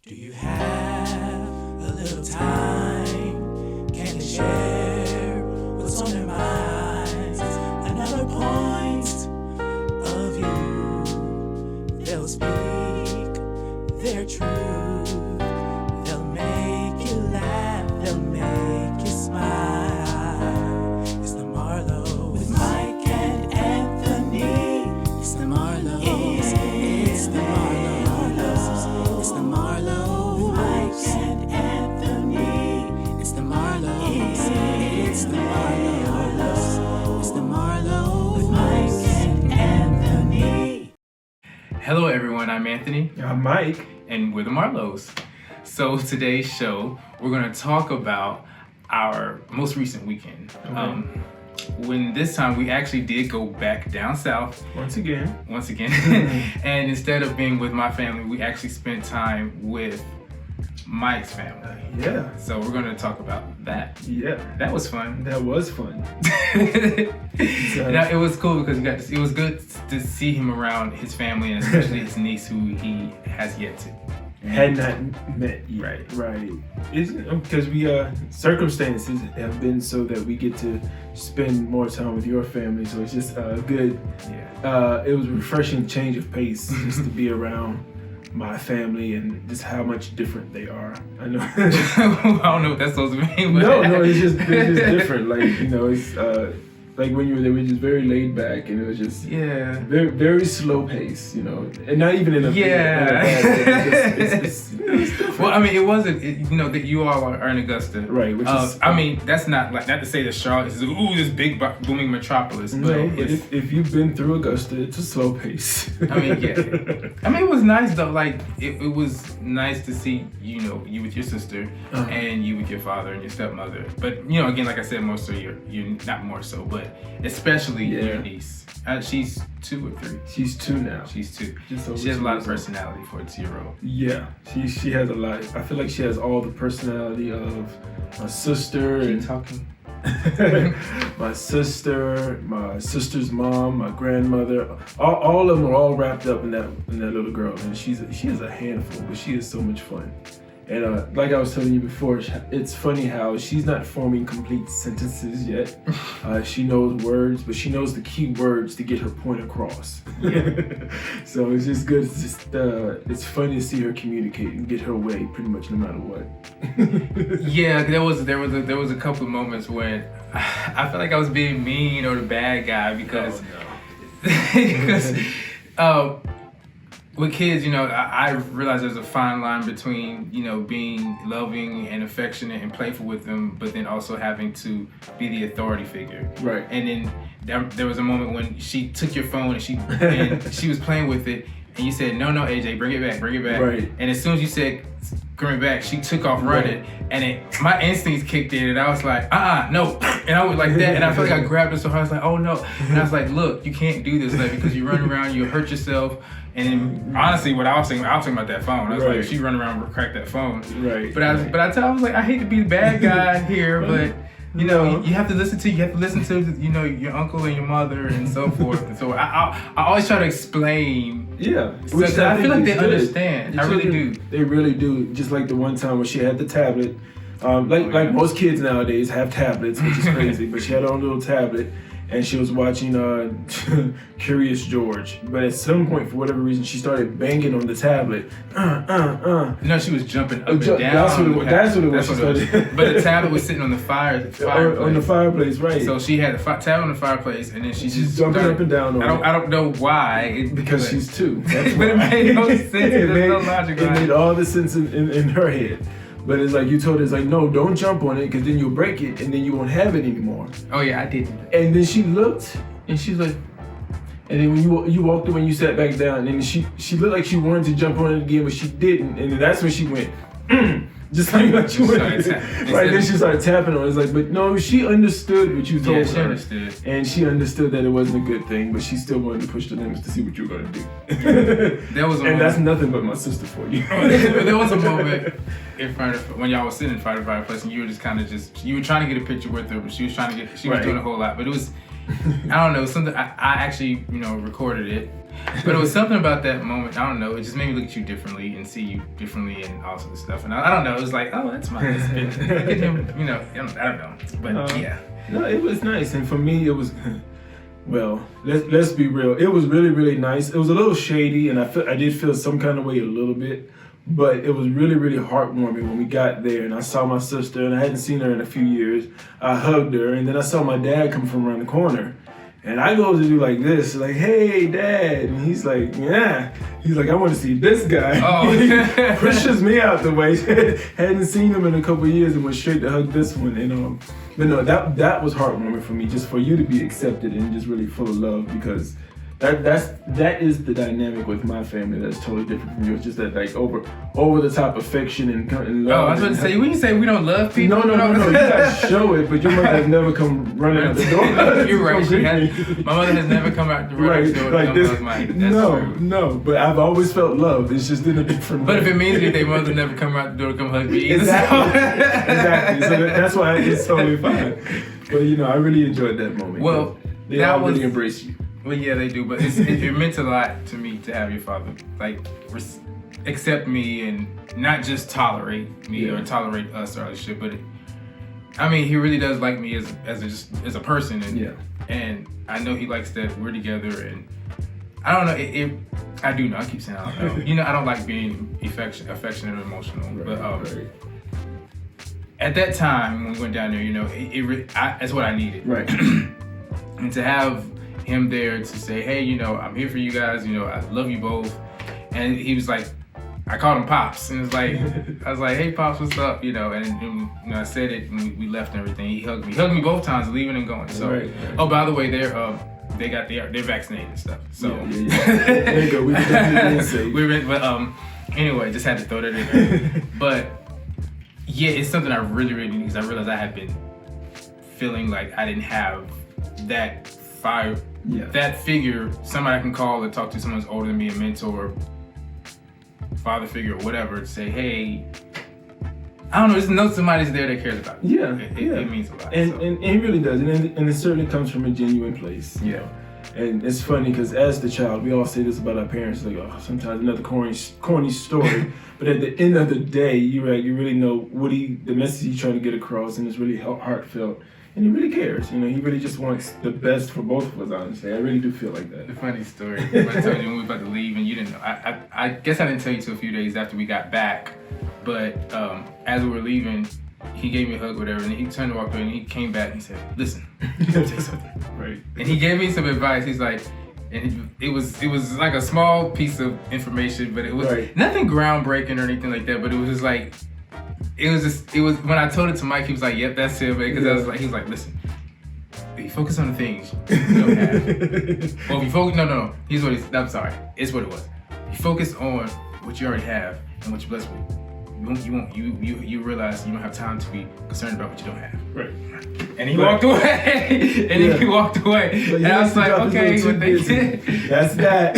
Do you have a little time? Can you share what's on your minds? Another point of view. They'll speak their truth. They'll make you laugh. They'll make you smile. It's the Marlows with Mike and Anthony. It's the Marlows. It's the Marlows. It's the Marlows with Mike and Anthony. It's the Marlows. It's the Marlows. It's the Marlows with Mike and Anthony. Hello everyone, I'm Anthony. I'm Mike. And we're the Marlows. So today's show, we're going to talk about our most recent weekend. Okay. When this time we actually did go back down south. Once again. And instead of being with my family, we actually spent time with Mike's family. Yeah. So we're going to talk about that. Yeah. That was fun. That was fun. Now, it was cool because it was good to see him around his family and especially his niece who he has yet to had not met yet. Right. Because circumstances have been so that we get to spend more time with your family. So it's just good. Yeah. It was a refreshing change of pace just to be around my family and just how much different they are. I know. I don't know what that's supposed to mean. But No, it's just different. Like, it's like when you were there, we were just very laid back, and it was just very, very slow pace, and not even in a bad way. It's different. Well, I mean, it wasn't. That you all are in Augusta, Right? Which is, I mean, that's not to say that Charlotte is this big booming metropolis, but no, but if you've been through Augusta, it's a slow pace. I mean, yeah. I mean, it was nice though. Like it was nice to see you with your sister and you with your father and your stepmother. But again, like I said, more so you're not more so, but especially your niece. She's 2 or 3. She's 2 now. She's 2. She has a lot of personality for a 2-year-old. Yeah, she has a lot. I feel like she has all the personality of my sister. Keep talking. my sister's mom, my grandmother, all of them are all wrapped up in that little girl, and she is a handful, but she is so much fun. And like I was telling you before, it's funny how she's not forming complete sentences yet. She knows words, but she knows the key words to get her point across. Yeah. So it's just good. It's just it's funny to see her communicate and get her way pretty much no matter what. Yeah, there was a couple of moments when I felt like I was being mean or the bad guy because with kids, I realize there's a fine line between, being loving and affectionate and playful with them, but then also having to be the authority figure. Right. And then there was a moment when she took your phone and she was playing with it, and you said, no, AJ, bring it back. Right. And as soon as you said, bring it back, she took off running, and my instincts kicked in, and I was like, no. And I was like that, and I felt like I grabbed her so hard, I was like, oh no. And I was like, look, you can't do this, because you run around, you hurt yourself. And then, honestly, what I was thinking about that phone. I was like, if she run around and crack that phone. Right. But I was like, I hate to be the bad guy here, but you have to listen to your uncle and your mother and so forth. And so I always try to explain. Yeah. Which I feel like they understand. I really do. They really do. Just like the one time when she had the tablet. Like most kids nowadays have tablets, which is crazy. But she had her own little tablet. And she was watching Curious George. But at some point, for whatever reason, she started banging on the tablet. No, she was jumping up and down. That's what it was. But the tablet was sitting on the fireplace. On the fireplace, right. So she had the tablet on the fireplace, and then she's just jumping up and down on it. I don't know why. Because she's 2. That's but it made no sense. There's no logic. It made all the sense in her head. But it's like you told her, it's like, no, don't jump on it, because then you'll break it, and then you won't have it anymore. Oh yeah, I did. And then she looked, and she's like, and then when you walked away and you sat back down, and she looked like she wanted to jump on it again, but she didn't. And then that's when she went, just like she wanted to. Right, then she started tapping on it. It's like, but no, she understood what you told her. Yeah, she understood. And she understood that it wasn't a good thing, but she still wanted to push the limits to see what you were going to do. That's nothing but my sister for you. There was a moment in front of when y'all was sitting in front of the fireplace, and you were you were trying to get a picture with her, but she was was doing a whole lot. But it was, I don't know, something I actually recorded it. But it was something about that moment. I don't know. It just made me look at you differently and see you differently and all sorts of stuff. And I don't know. It was like, oh, that's my husband. Look at him. You know, I don't know. But yeah. No, it was nice, and for me, it was. Well, let's be real. It was really, really nice. It was a little shady, and I did feel some kind of way a little bit, but it was really, really heartwarming when we got there, and I saw my sister, and I hadn't seen her in a few years. I hugged her, and then I saw my dad come from around the corner, and I go to do like this, like, hey, Dad, and he's like, yeah. He's like, I want to see this guy. Oh. He pushes me out the way. Hadn't seen him in a couple of years and went straight to hug this one, and but no, that was heartwarming for me, just for you to be accepted and just really full of love, because that is the dynamic with my family that's totally different from yours. Just that like over the top affection and love. Oh, I was about to say, when you say we don't love people, no, you guys show it, but your mother has never come running out the door. You're right. My mother has never come out the door like to this. hug my. No, but I've always felt love. It's just in a different way. But if it means that their mother never come out the door to come hug me either. Exactly. So that's why it's totally fine. But I really enjoyed that moment. Well, they all really embrace you. Well, yeah, they do, but it meant a lot to me to have your father accept me and not just tolerate me or tolerate us or other shit, but he really does like me as a person, and I know he likes that we're together, and I don't know, I do know, I keep saying I don't know, I don't like being affectionate or emotional, but at that time when we went down there, that's what I needed, right, and to have him there to say, hey, I'm here for you guys, I love you both. And he was like, I called him Pops, and it's like, I was like, hey Pops, what's up, and I said it, and we left and everything. He hugged me both times, leaving and going. So, right. Oh, by the way, they're vaccinated and stuff. So, there you go. We definitely but anyway, just had to throw that in there. But yeah, it's something I really, really need, because I realized I had been feeling like I didn't have that fire. Yeah. That figure, somebody I can call or talk to, someone's older than me, a mentor, father figure, or whatever, to say, hey, I don't know, just know somebody's there that cares about you. Yeah, it means a lot. And it really does, and it certainly comes from a genuine place. Yeah. And it's funny because as the child, we all say this about our parents, like, oh, sometimes another corny story, but at the end of the day, you really know the message he's trying to get across, and it's really heartfelt. And he really cares, he really just wants the best for both of us, honestly. I really do feel like that. The funny story, I told you when we were about to leave and you didn't know. I guess I didn't tell you till a few days after we got back, but as we were leaving, he gave me a hug, whatever, and he turned to walk away, and he came back and he said, listen, I'm gonna tell you something. Right. And he gave me some advice. He's like, and it was like a small piece of information, but it was nothing groundbreaking or anything like that, but it was just like, it was when I told it to Mike, he was like, yep, that's it, man. Because he was like, listen, if you focus on the things you don't have. Well, if you focus, no. I'm sorry. It's what it was. You focus on what you already have and what you're blessed with. You realize you don't have time to be concerned about what you don't have. Right. And he walked away. He walked away. So and I was like, okay, what they did. That's that.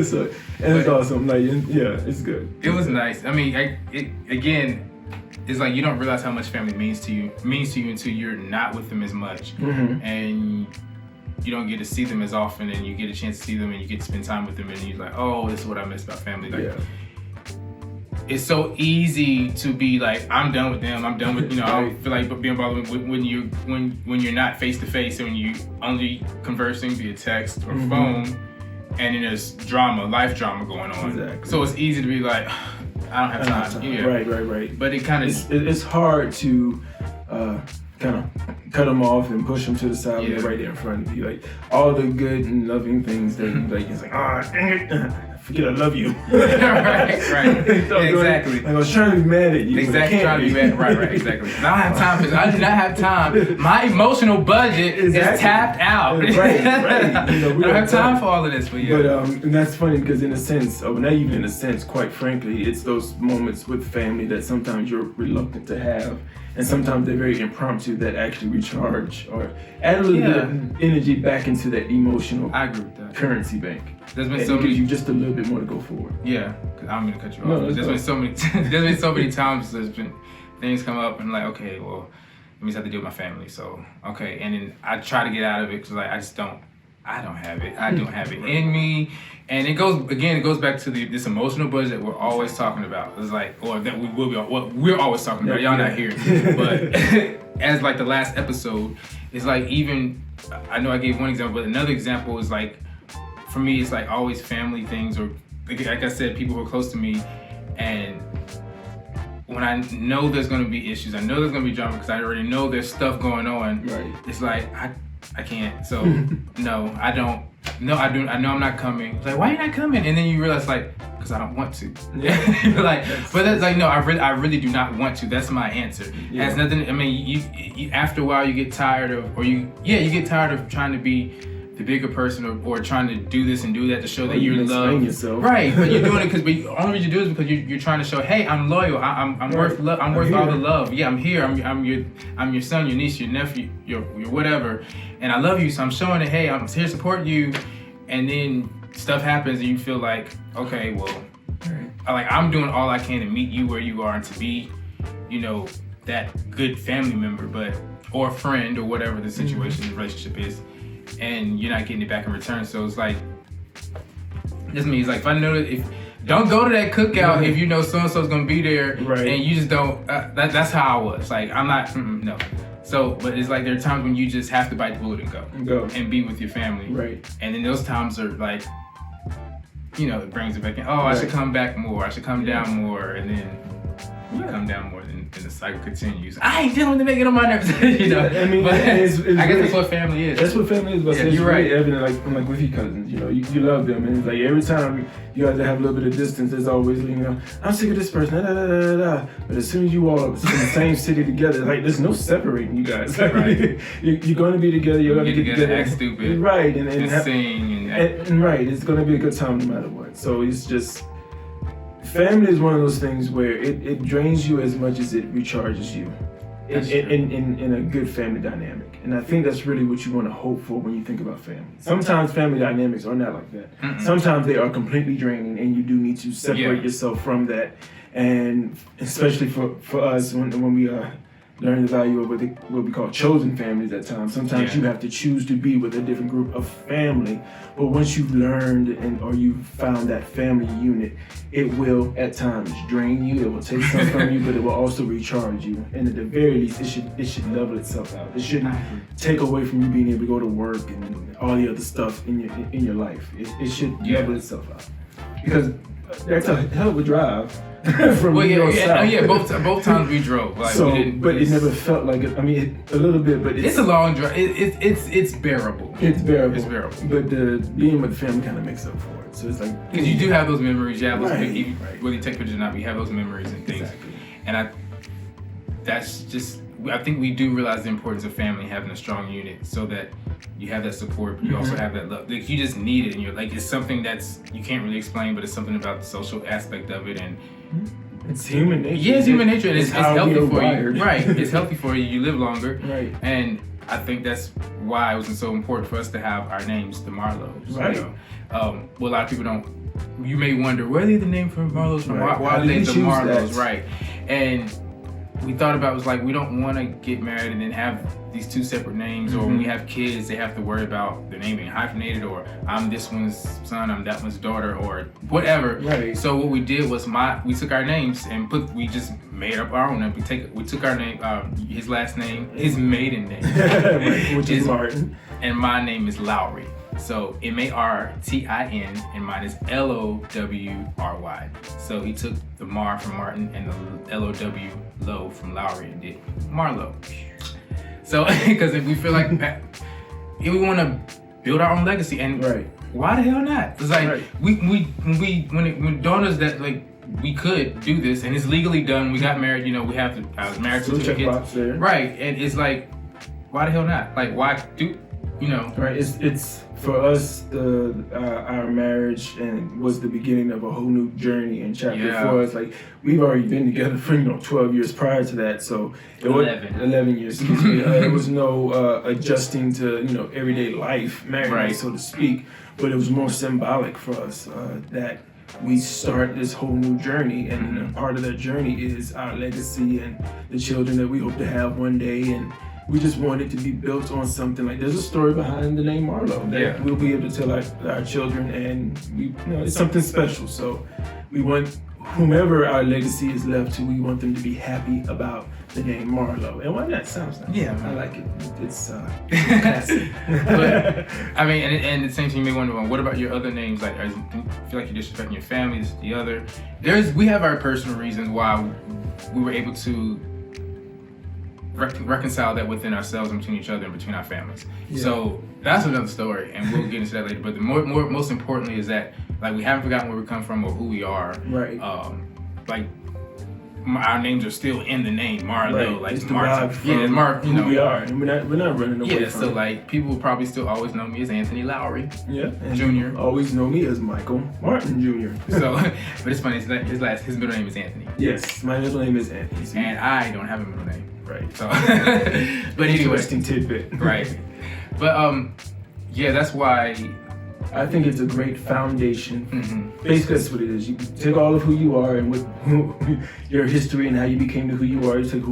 So, and it's awesome. Like, it's good. It was nice. Again, it's like you don't realize how much family means to you until you're not with them as much. Mm-hmm. And you don't get to see them as often, and you get a chance to see them and you get to spend time with them, and you're like, oh, this is what I miss about family. Like, it's so easy to be like, I'm done with them. I'm done with I don't feel like being bothered when you're not face to face and when you only conversing via text or phone, and then there's life drama going on. Exactly. So it's easy to be like, I don't have time. Yeah. Right. But it kind of it's hard to kind of cut them off and push them to the side when they're right there in front of you. Like all the good and loving things that like it's like, dang it. Forget I love you. right. Exactly. I was trying to be mad at you. Exactly. Trying to be mad. Right. Exactly. I don't have time for this. I do not have time. My emotional budget is tapped out. Right. I don't have time for all of this. But and that's funny because in a sense, or not even in a sense, quite frankly, it's those moments with family that sometimes you're reluctant to have. And sometimes they're very impromptu that actually recharge or add a little bit of energy back into that emotional currency bank. There's been gives you just a little bit more to go forward. Yeah, I'm gonna cut you off. There's been so many times there's been things come up and like, okay, well, it means I have to deal with my family. So, okay, and then I try to get out of it because like I I don't have it. I don't have it in me. And it goes back to this emotional budget that we're always talking about. It's like, or that we will be, well, we're always talking about. Y'all not here. But as like the last episode, it's like even, I know I gave one example, but another example is like, for me, it's like always family things, or like I said, people who are close to me. And when I know there's going to be issues, I know there's going to be drama because I already know there's stuff going on. Right. It's like, I can't. So, no, I don't. No, I do. I know I'm not coming. It's like, why are you not coming? And then you realize, like, because I don't want to. You're like, but that's like, no, I really do not want to. That's my answer. Yeah. It has nothing. I mean, you after a while you get tired of, you get tired of trying to be the bigger person or trying to do this and do that to show that you're loved. Yourself. Right, but you're doing it because the only reason you do it is because you're trying to show, hey, I'm loyal. I'm worth love. I'm worth all the love. Yeah, I'm here. I'm your son, your niece, your nephew, your whatever, and I love you. So I'm showing it. Hey, I'm here to support you. And then stuff happens and you feel like, okay, well, like I'm doing all I can to meet you where you are and to be, that good family member, or friend or whatever the situation, the relationship is. And you're not getting it back in return. So it's like, this means like, if I know that don't go to that cookout if you know so-and-so's gonna be there and you just don't, that's how I was. Like, I'm not, no. So, but it's like there are times when you just have to bite the bullet and go and be with your family. Right. And then those times are like, it brings it back in. Oh, I should come back more. I should come down more. And then you come down more, then the cycle continues. I ain't dealing with the nigga on my nerves. I mean, but it's I guess that's what family is. That's what family is. But it's you're really evident, like with your cousins. You love them, and it's like every time you guys have a little bit of distance, there's always, I'm sick of this person. Da, da, da, da, da. But as soon as you all in the same city together, like there's no separating you guys. Like, you're going to be together. You're going to get together. Act stupid. Right, and sing and right. It's going to be a good time no matter what. So it's just. Family is one of those things where it drains you as much as it recharges you in a good family dynamic. And I think that's really what you want to hope for when you think about family. Sometimes family dynamics are not like that. Mm-mm. Sometimes they are completely draining and you do need to separate yourself from that. And especially for us when we learn the value of what we call chosen families at times. Sometimes you have to choose to be with a different group of family. But once you've learned or you've found that family unit, it will at times drain you. It will take something from you, but it will also recharge you. And at the very least, it should level itself out. It shouldn't take away from you being able to go to work and all the other stuff in your life. It should level itself out. Because that's a hell of a drive. From both times we drove. Like, it never felt like it. I mean, a little bit, but it's a long drive. It's bearable. It's bearable. But being with the family kind of makes up for it. So it's like because you do have those memories. You have those whether you take pictures or not, we have those memories and things. Exactly. And I think we do realize the importance of family having a strong unit, so that you have that support, but you also have that love. Like, you just need it, and you're like, it's something that's you can't really explain, but it's something about the social aspect of it, and it's human nature. Yeah, it's human nature, and it's healthy for you. Right, it's healthy for you. You live longer. Right, and I think that's why it was so important for us to have our names, the Marlows. Right. Well, a lot of people don't. You may wonder where did the name from Marlows from? Right. Why are they the Marlows? That? Right, and we thought about it was like we don't want to get married and then have these two separate names, or when we have kids, they have to worry about their name being hyphenated, or I'm this one's son, I'm that one's daughter, or whatever. Right. So what we did was we took our names and we just made up our own name. We took our name, his last name, his maiden name, which is Martin, and my name is Lowry. So Martin, and mine is Lowry. So he took the Mar from Martin and the Low Low from Lowry and did Marlo. So because we feel like we want to build our own legacy, and why the hell not? It's like when it dawned us that like we could do this and it's legally done. We got married. I was married to 2 kids. Right, and it's like, why the hell not? Like, why do? Right. It's for us. Our marriage was the beginning of a whole new journey and chapter for us. Like, we've already been together for 12 years prior to that. So 11 years. Excuse me. There was no adjusting to everyday life, marriage, so to speak. But it was more symbolic for us that we start this whole new journey, and part of that journey is our legacy and the children that we hope to have one day, and we just want it to be built on something. Like there's a story behind the name Marlo that we'll be able to tell our children, and it's something special. So we want whomever our legacy is left to, we want them to be happy about the name Marlo. And why not? Sounds nice. Yeah, I like it. It's classic. But I mean, and at the same time, you may wonder, well, what about your other names? Like, I feel like you're disrespecting your family. This, the other. We have our personal reasons why we were able to reconcile that within ourselves and between each other and between our families. Yeah. So that's another story, and we'll get into that later. But the most importantly is that like we haven't forgotten where we come from or who we are. Right. Like our names are still in the name Marlo. Right. Like it's Mark. It's Mark. You know, who we are, and we're not running away from it. So like people will probably still always know me as Anthony Lowry. Yeah. Jr. Always know me as Michael Martin Jr. So, but it's funny. His middle name is Anthony. Yes, my middle name is Anthony. So and I don't have a middle name. Right. So, but anyway, interesting tidbit. Right. But yeah, that's why I think it's a great foundation. Mm-hmm. Basically, that's what it is. You take all of who you are and your history and how you became to who you are. You take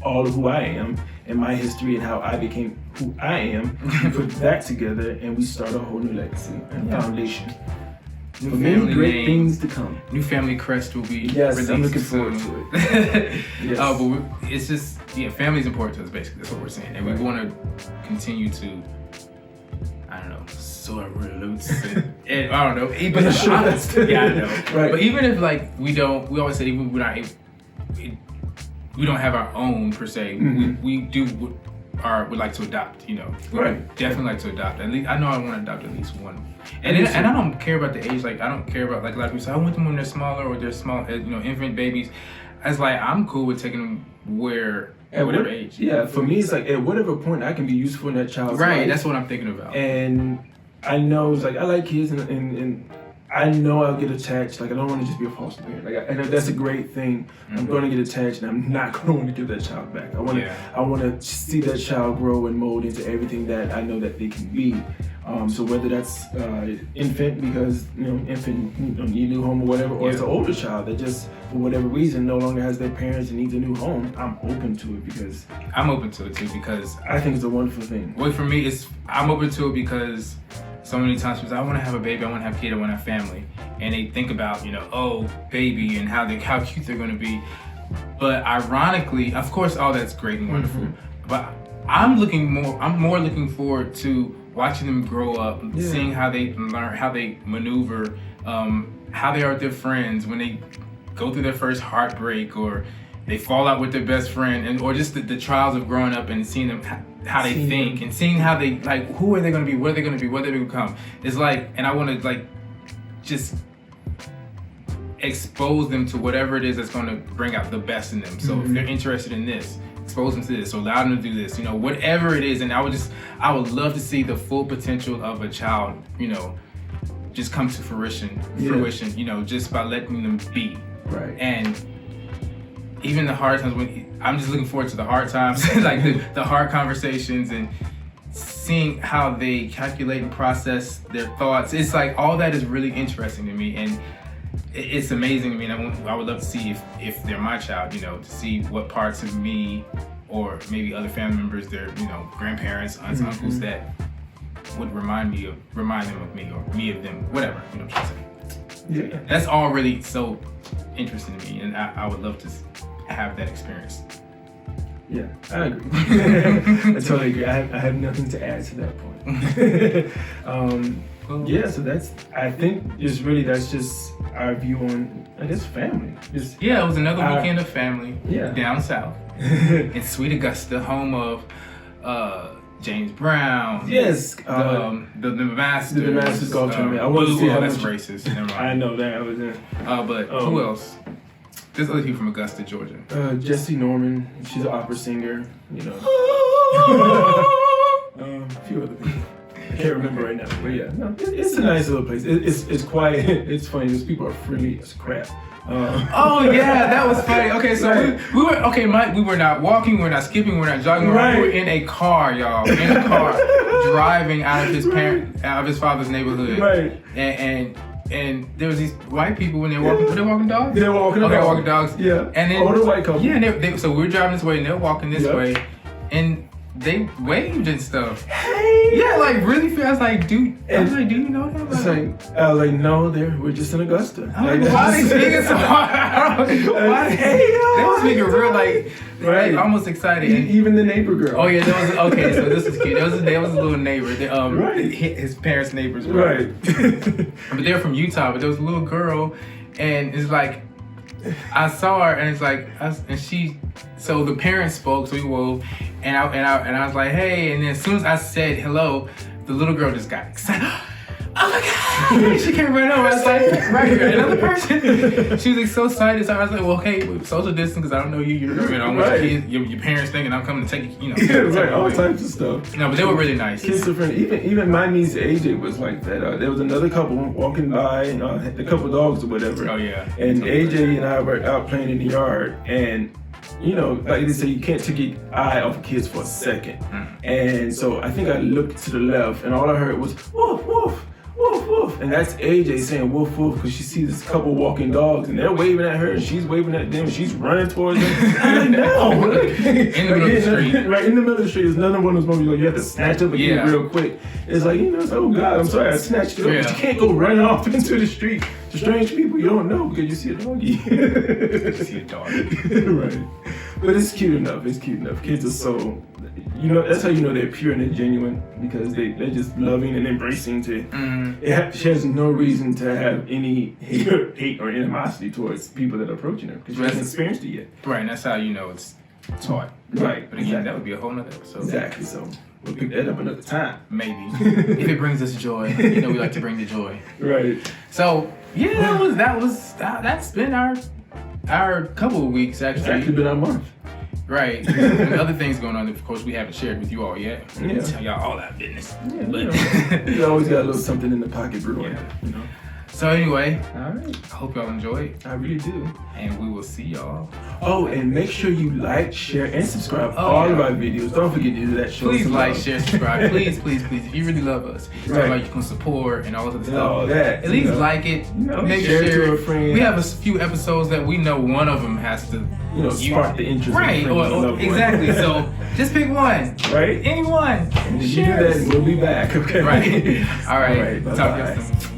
all of who I am and my history and how I became who I am. You put that together, and we start a whole new legacy and foundation. New for many great name, things to come. New family crest will be released. I'm looking soon. forward to it. Yes. But it's just family's important to us. Basically, that's what we're saying, and we want to continue to. I don't know, soar roots. And I don't know. Even if I know. Right. But even if like we always say even we're not able, we don't have our own per se. Mm-hmm. We would like to adopt. You know, we right. would definitely like to adopt. At least I know I want to adopt at least one. And I don't care about the age. Like I don't care about like a lot of people say I want them when they're smaller or they're small. Infant babies. I was like I'm cool with taking them at whatever age. Yeah, for me it's like at whatever point I can be useful in that child's life. Right, that's what I'm thinking about. And I know it's like I like kids and I know I'll get attached. Like I don't want to just be a foster parent. Like I know that's a great thing. Mm-hmm. I'm going to get attached, and I'm not going to want to give that child back. I want to see that child grow and mold into everything that I know that they can be. So whether that's infant because infant need a new home or whatever, or it's an older child that just for whatever reason no longer has their parents and needs a new home, I'm open to it because I'm open to it too because I think it's a wonderful thing. Well, for me, I'm open to it because so many times people say, I want to have a baby, I want to have a kid, I want to have family, and they think about baby and how cute they're going to be. But ironically, of course, all that's great and wonderful. Mm-hmm. But I'm more looking forward to watching them grow up, seeing how they learn, how they maneuver, how they are with their friends when they go through their first heartbreak or they fall out with their best friend, or just the trials of growing up and seeing them how they think and seeing how they who are they going to be, what are they going to be, what are they going to become. It's like, and I want to just expose them to whatever it is that's going to bring out the best in them. So if they're interested in this, expose them to this, so allow them to do this, whatever it is. And I would love to see the full potential of a child, just come to fruition, just by letting them be. Right. And even the hard times, I'm just looking forward to the hard times, like the hard conversations and seeing how they calculate and process their thoughts. It's like all that is really interesting to me, and it's amazing to me. And I would love to see if they're my child, to see what parts of me or maybe other family members, their grandparents, aunts, uncles that would remind them of me or me of them, whatever. You know what I'm saying? Yeah. That's all really so interesting to me, and I would love to have that experience. Yeah, I agree. I totally agree. I have nothing to add to that point. So I think that's just our view on, I guess, family. It was another weekend of family down south in sweet Augusta, home of James Brown. Yes. The Masters. The Masters golf tournament. I want to see how that's much racist. Never mind. I know that. I was in. But who else? There's other people from Augusta, Georgia. Jessie Norman. She's an opera singer. A few other people. I can't remember right now, but it's a nice little place. It's quiet. It's funny. Those people are friendly as crap. That was funny. Okay, so we were Mike. We were not walking, we're not skipping, we're not jogging. We were in a car, y'all. In a car, driving out of his father's neighborhood. Right. And there was these white people when they were walking. Were they walking dogs? They were walking dogs. Walking dogs. Yeah. And then older white couple. Yeah. So we were driving this way, and they were walking this way, and they waved and stuff. Hey. Yeah, like really. I was like, dude. I was like, do you know that? It's like, no, we're just in Augusta. I'm like, why they speaking so hard? Why? They was speaking real like almost excited. Even the neighbor girl. Oh yeah, that was okay. So this was cute. There was a little neighbor. His parents' neighbors. Right. But they're from Utah. But there was a little girl, and it's like I saw her, and it's like and she. So the parents spoke. So we wove, and I was like, hey. And then as soon as I said hello, the little girl just got excited. Oh my God! She came right over. I was like, right here, another person. She was like so excited. So I was like, well, okay, social distance because I don't know you. You're your parents thinking I'm coming to take you. Yeah, right. All types of stuff. No, but they were really nice. Kids are friendly. Even my niece AJ was like that. There was another couple walking by, a couple dogs or whatever. Oh yeah. And AJ and I were out playing in the yard, and like they say, you can't take your eye off of kids for a second. And so I think I looked to the left, and all I heard was woof woof. Woof woof, and that's AJ saying woof woof because she sees this couple walking dogs and they're waving at her and she's waving at them and she's running towards them. I'm like, no, in the middle of the street. Right in the middle of the street is another one of those moments like you have to snatch up a kid real quick. It's like it's like, oh God, I'm sorry, I snatched it up, but you can't go running off into the street to strange people you don't know because you see a doggy. You see a dog. Right, but it's cute enough. It's cute enough. Kids are so. That's how you know they're pure and they're genuine because they're just loving and embracing she has no reason to have any hate or animosity towards people that are approaching her because she hasn't experienced it yet. Right, and that's how you know it's taught. Right. But again, that would be a whole nother episode. Exactly, so we'll pick that up another time. Maybe. If it brings us joy. We like to bring the joy. Right. So, yeah, that's been our couple of weeks actually. It's actually been our month. Right. And other things going on that, of course, we haven't shared with you all yet. Yeah. Tell y'all all that business. Yeah, but you always got a little something in the pocket brewing. Yeah. So anyway, all right. I hope y'all enjoyed. I really do. And we will see y'all. Oh, and make sure you like, share, and subscribe all of our videos. Don't forget to do that. Please like, share, subscribe. Please. If you really love us, you can support and all of the stuff. All that. At least like it. Maybe share it to a friend. We have a few episodes that we know one of them has to spark the interest. Right. Exactly. So just pick one. Right. Anyone. And if you do that, we'll be back. Okay. Right. All right. Bye-bye. Talk to you soon.